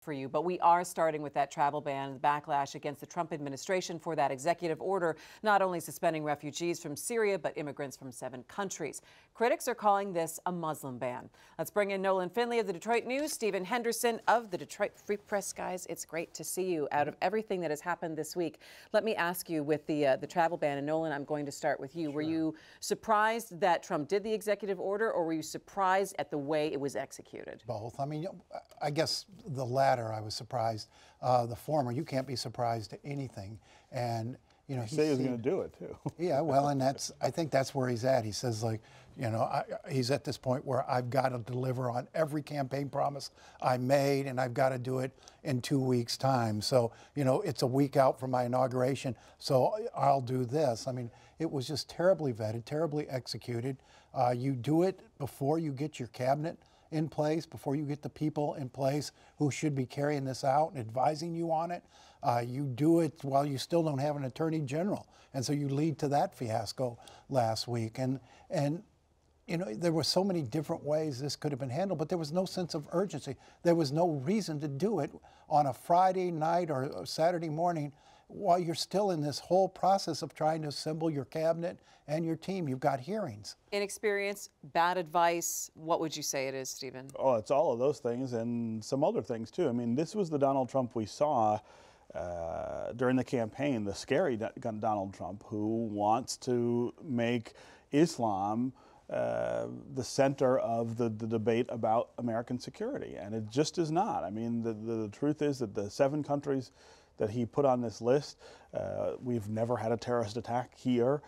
for you, but we are starting with that travel ban and the backlash against the Trump administration for that executive order, not only suspending refugees from Syria, but immigrants from 7 countries. Critics are calling this a Muslim ban. Let's bring in Nolan Finley of the Detroit News, Stephen Henderson of the Detroit Free Press. Guys, it's great to see you. Out of everything that has happened this week, let me ask you with the travel ban, and Nolan, I'm going to start with you. Sure. Were you surprised that Trump did the executive order, or were you surprised at the way it was executed? Both. I mean, I guess the latter, I was surprised. The former, you can't be surprised at anything. And, you know, he was going to do it, too. Yeah, well, and I think that's where he's at. He says, like, you know, he's at this point where I've got to deliver on every campaign promise I made, and I've got to do it in 2 weeks' time. So, you know, it's a week out from my inauguration, so I'll do this. I mean, it was just terribly vetted, terribly executed. You do it before you get your cabinet in place, before you get the people in place who should be carrying this out and advising you on it. You do it while you still don't have an attorney general. And so you lead to that fiasco last week. And you know, there were so many different ways this could have been handled, but there was no sense of urgency. There was no reason to do it on a Friday night or a Saturday morning while you're still in this whole process of trying to assemble your cabinet and your team. You've got hearings. Inexperience, bad advice. What would you say it is, Stephen? Oh, it's all of those things and some other things, too. I mean, this was the Donald Trump we saw during the campaign, the scary Donald Trump who wants to make Islam the center of the debate about American security, and it just is not. I mean, the truth is that the 7 countries that he put on this list, we've never had a terrorist attack here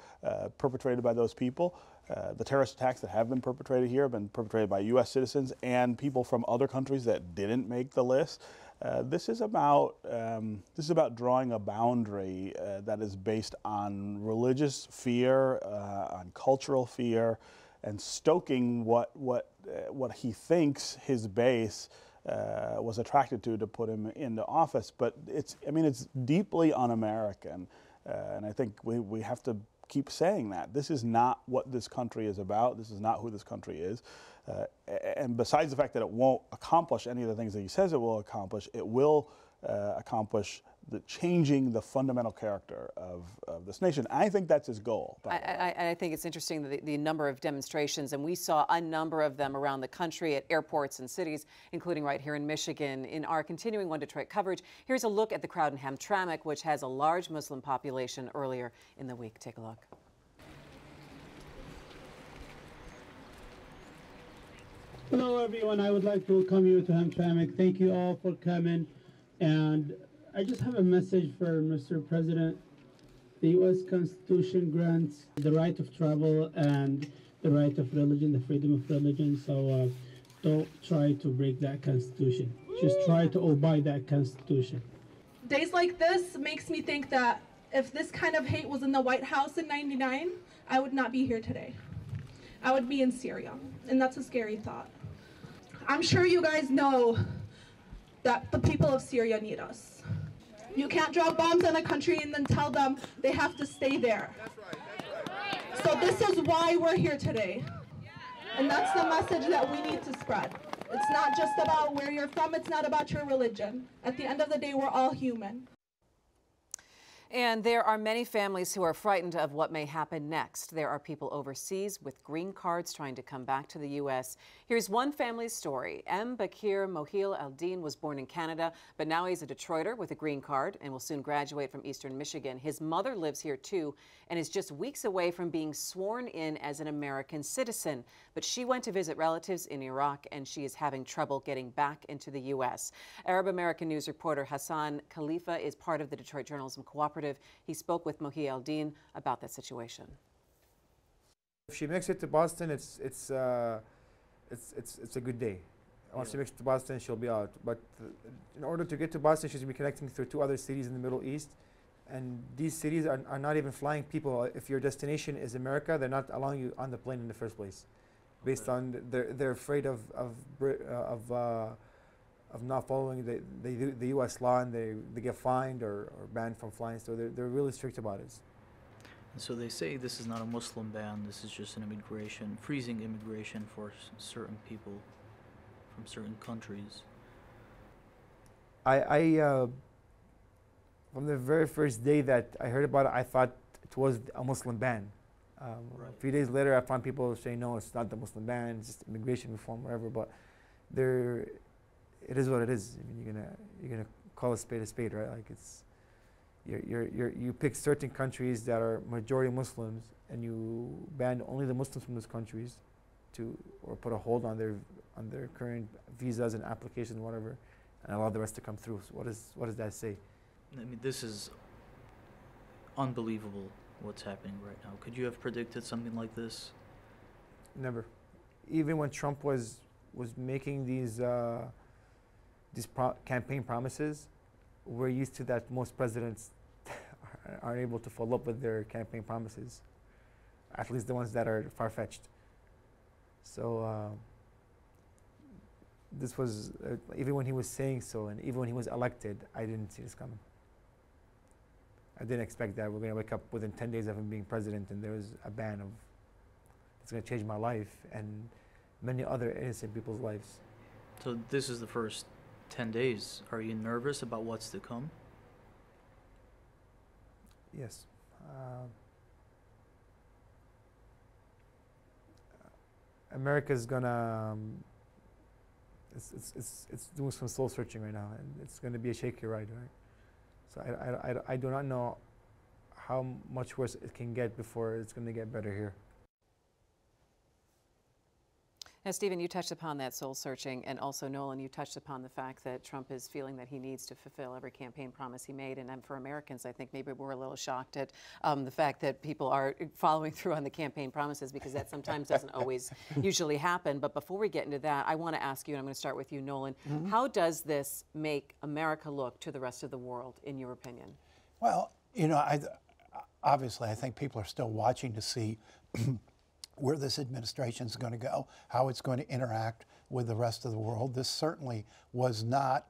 perpetrated by those people. The terrorist attacks that have been perpetrated here have been perpetrated by U.S. citizens and people from other countries that didn't make the list. This is about drawing a boundary that is based on religious fear, on cultural fear, and stoking what he thinks his base was attracted to put him into office. But it's deeply un-American, and I think we have to keep saying that. This is not what this country is about. This is not who this country is. And besides the fact that it won't accomplish any of the things that he says it will accomplish, it will accomplish changing the fundamental character of this nation. I think that's his goal. I think it's interesting that the number of demonstrations, and we saw a number of them around the country at airports and cities, including right here in Michigan. In our continuing One Detroit coverage, here's a look at the crowd in Hamtramck, which has a large Muslim population earlier in the week. Take a look. Hello, everyone. I would like to welcome you to Hamtramck. Thank you all for coming. And I just have a message for Mr. President. The U.S. Constitution grants the right of travel and the right of religion, the freedom of religion. So don't try to break that Constitution. Just try to obey that Constitution. Days like this makes me think that if this kind of hate was in the White House in '99, I would not be here today. I would be in Syria, and that's a scary thought. I'm sure you guys know that the people of Syria need us. You can't drop bombs on a country and then tell them they have to stay there. So this is why we're here today. And that's the message that we need to spread. It's not just about where you're from, it's not about your religion. At the end of the day, we're all human. And there are many families who are frightened of what may happen next. There are people overseas with green cards trying to come back to the U.S. Here's one family's story. Bakir Mohil el-Deen was born in Canada, but now he's a Detroiter with a green card and will soon graduate from Eastern Michigan. His mother lives here too and is just weeks away from being sworn in as an American citizen. But she went to visit relatives in Iraq and she is having trouble getting back into the U.S. Arab American News reporter Hassan Khalifa is part of the Detroit Journalism Cooperative. He spoke with Mohil el-Deen about that situation. If she makes it to Boston, it's a good day. Once she makes it to Boston, she'll be out. But in order to get to Boston, she's going to be connecting through 2 other cities in the Middle East. And these cities are not even flying people. If your destination is America, they're not allowing you on the plane in the first place, based on they're afraid of not following the U.S. law, and they get fined or banned from flying. So they're really strict about it. And so they say this is not a Muslim ban. This is just an freezing immigration for certain people from certain countries. From the very first day that I heard about it, I thought it was a Muslim ban. A few days later, I found people saying, no, it's not the Muslim ban, it's just immigration reform, whatever. But it is what it is. I mean, you're gonna call a spade, right? Like you pick certain countries that are majority Muslims, and you ban only the Muslims from those countries, or put a hold on their current visas and applications and whatever, and allow the rest to come through. So what does that say? I mean, this is unbelievable what's happening right now. Could you have predicted something like this? Never. Even when Trump was making these campaign promises, we're used to that most presidents aren't able to follow up with their campaign promises, at least the ones that are far-fetched. So this was, even when he was saying so, and even when he was elected, I didn't see this coming. I didn't expect that we're going to wake up within 10 days of him being president and there was a ban of, it's going to change my life and many other innocent people's lives. So this is the first 10 days. Are you nervous about what's to come? Yes. America's gonna, it's doing some soul searching right now, and it's going to be a shaky ride, right? So I do not know how much worse it can get before it's going to get better here. Now, Stephen, you touched upon that soul searching, and also Nolan, you touched upon the fact that Trump is feeling that he needs to fulfill every campaign promise he made. And for Americans, I think maybe we're a little shocked at the fact that people are following through on the campaign promises, because that sometimes doesn't always usually happen. But before we get into that, I want to ask you, and I'm going to start with you, Nolan, how does this make America look to the rest of the world, in your opinion? Well, you know, obviously I think people are still watching to see where this administration is going to go, how it's going to interact with the rest of the world. This certainly was not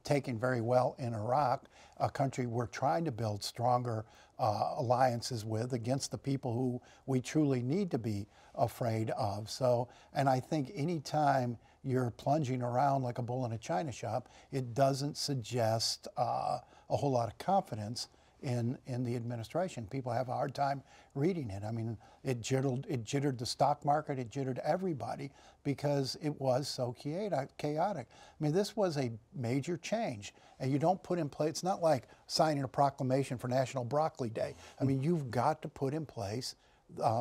taken very well in Iraq, a country we're trying to build stronger alliances with against the people who we truly need to be afraid of. So, and I think anytime you're plunging around like a bull in a china shop, it doesn't suggest a whole lot of confidence in the administration. People have a hard time reading it. I mean, it jittered the stock market, it jittered everybody because it was so chaotic. I mean, this was a major change, and you don't put in place, it's not like signing a proclamation for National Broccoli Day. I mean, you've got to put in place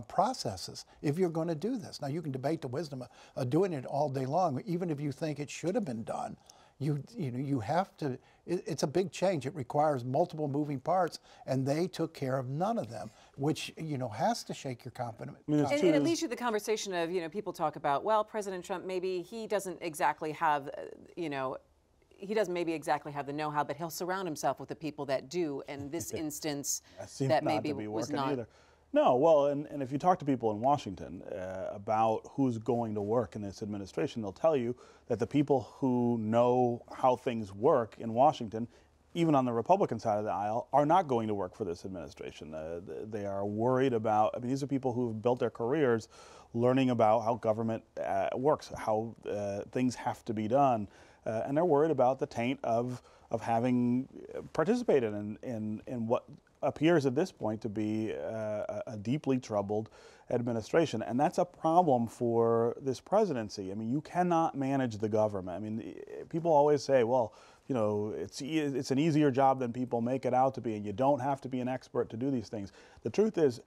processes if you're going to do this. Now, you can debate the wisdom of doing it all day long, even if you think it should have been done. You have to, it's a big change. It requires multiple moving parts, and they took care of none of them, which, you know, has to shake your confidence. And it leads you to the conversation of, you know, people talk about, well, President Trump, maybe he doesn't exactly have, you know, he doesn't maybe exactly have the know-how, but he'll surround himself with the people that do. And this instance, that maybe was not. Either. No, well, and if you talk to people in Washington about who's going to work in this administration, they'll tell you that the people who know how things work in Washington, even on the Republican side of the aisle, are not going to work for this administration. They are worried about, I mean, these are people who've built their careers learning about how government works, how things have to be done, and they're worried about the taint of having participated in what appears at this point to be a deeply troubled administration. And that's a problem for this presidency. I mean, you cannot manage the government. I mean, people always say, well, you know, it's an easier job than people make it out to be, and you don't have to be an expert to do these things. The truth is,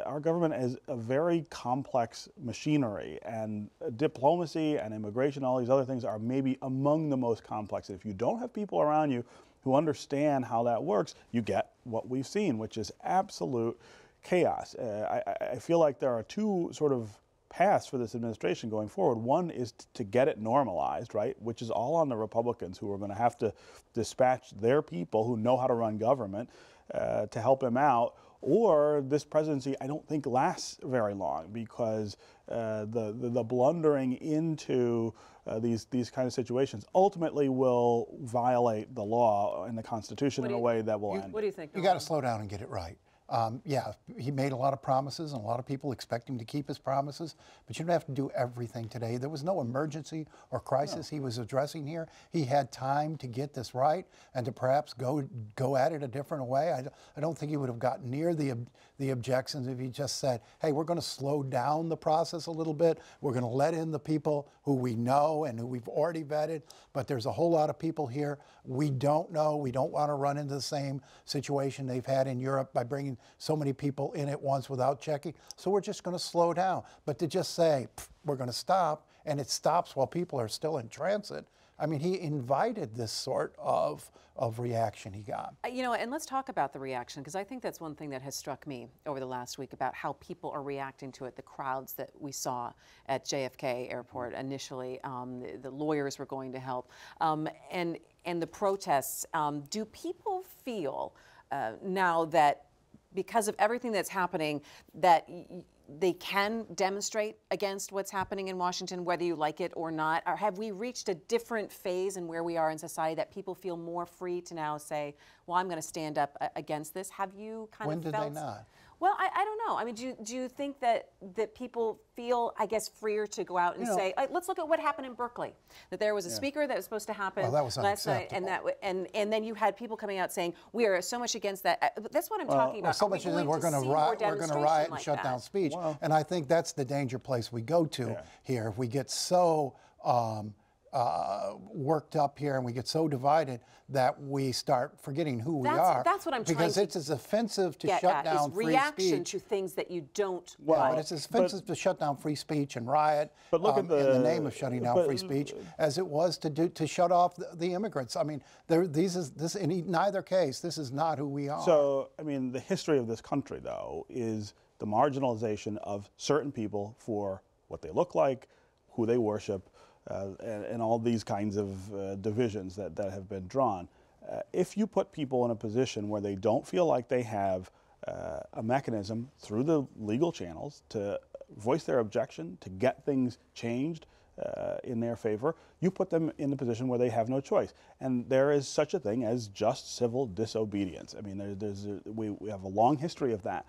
our government is a very complex machinery, and diplomacy and immigration, all these other things are maybe among the most complex. If you don't have people around you who understand how that works, you get what we've seen, which is absolute chaos. I feel like there are two sort of paths for this administration going forward. One is to get it normalized, right, which is all on the Republicans, who are going to have to dispatch their people who know how to run government to help him out. Or this presidency, I don't think, lasts very long, because the blundering into these kind of situations ultimately will violate the law and the Constitution in a way that will end. What do you think? You got to slow down and get it right. Yeah, he made a lot of promises, and a lot of people expect him to keep his promises, but you don't have to do everything today. There was no emergency or crisis he was addressing here. He had time to get this right and to perhaps go at it a different way. I don't think he would have gotten near the objections if he just said, hey, we're going to slow down the process a little bit. We're going to let in the people who we know and who we've already vetted, but there's a whole lot of people here we don't know. We don't want to run into the same situation they've had in Europe by bringing so many people in at once without checking. So we're just going to slow down. But to just say, we're going to stop, and it stops while people are still in transit, I mean, he invited this sort of reaction he got. You know, and let's talk about the reaction, because I think that's one thing that has struck me over the last week about how people are reacting to it, the crowds that we saw at JFK Airport initially. The lawyers were going to help. And the protests. Do people feel now that because of everything that's happening that they can demonstrate against what's happening in Washington, whether you like it or not? Or have we reached a different phase in where we are in society that people feel more free to now say, well, I'm going to stand up against this? Have you kind When of did felt? they not? Well, I don't know. I mean, do you think that people feel, I guess, freer to go out and say, let's look at what happened in Berkeley, that there was a speaker that was supposed to happen That was last night, and then you had people coming out saying, we are so much against that. That's what I'm talking about. So much as we're going to riot and shut down speech. And I think that's the danger place we go to here. If we get so worked up here and we get so divided that we start forgetting who we are. That's what I'm trying to Because it's as offensive to shut down free reaction speech. to things that you don't But it's as offensive to shut down free speech and riot but look at in the name of shutting down free speech as it was to shut off the immigrants. I mean, in neither case, this is not who we are. So, I mean, the history of this country, though, is the marginalization of certain people for what they look like, who they worship, and all these kinds of divisions that have been drawn. If you put people in a position where they don't feel like they have a mechanism through the legal channels to voice their objection, to get things changed in their favor, you put them in a position where they have no choice. And there is such a thing as just civil disobedience. I mean, we have a long history of that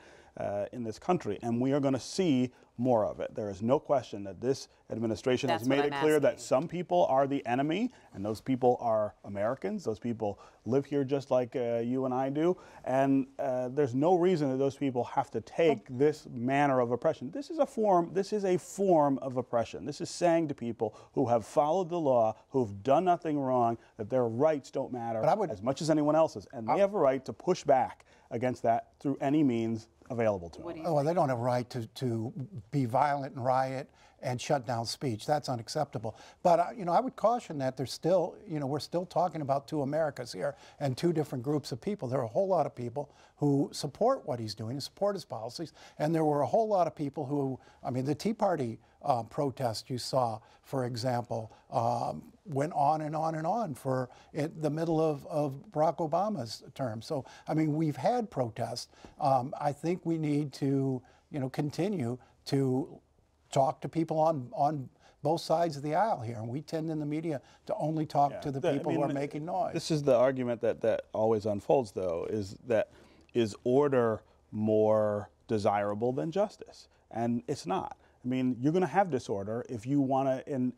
in this country, and we are going to see more of it. There is no question that this administration has made it clear that some people are the enemy, and those people are Americans. Those people live here just like you and I do, and there's no reason that those people have to take this manner of oppression. This is a form of oppression. This is saying to people who have followed the law, who've done nothing wrong, that their rights don't matter as much as anyone else's, and they have a right to push back against that through any means available to them. Well, they don't have a right to be violent and riot and shut down speech. That's unacceptable. But I would caution that there's still, we're still talking about two Americas here and two different groups of people. There are a whole lot of people who support what he's doing, support his policies, and there were a whole lot of people who, the Tea Party protest you saw, for example, went on and on and on for the middle of Barack Obama's term. So, we've had protests. I think we need to, continue to talk to people on both sides of the aisle here. And we tend in the media to only talk to the people who are making noise. This is the argument that always unfolds, though, is order more desirable than justice? And it's not. You're going to have disorder if you want to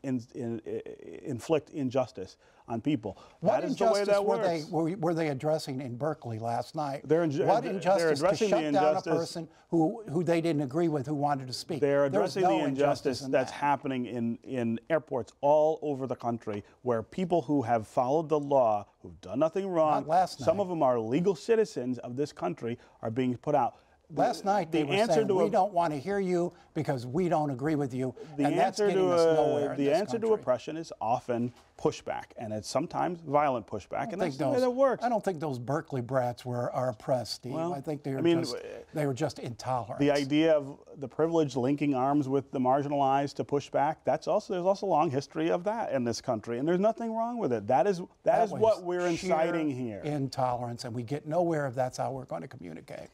inflict injustice on people. What that is the way that works. Were they addressing in Berkeley last night? What injustice to shut down a person who they didn't agree with, who wanted to speak? They're addressing the injustice that's that. happening in airports all over the country, where people who have followed the law, who've done nothing wrong, some of them are legal citizens of this country, are being put out. Last night they were saying, we don't want to hear you because we don't agree with you, and that's getting us nowhere in this The answer country. to oppression is often pushback, and it's sometimes violent pushback, and that's the way that works. I don't think those Berkeley brats are oppressed, Steve. Well, I think they were just intolerant. The idea of the privileged linking arms with the marginalized to push back, there's also a long history of that in this country, and there's nothing wrong with it. That is what we're inciting here. Intolerance, and we get nowhere if that's how we're going to communicate.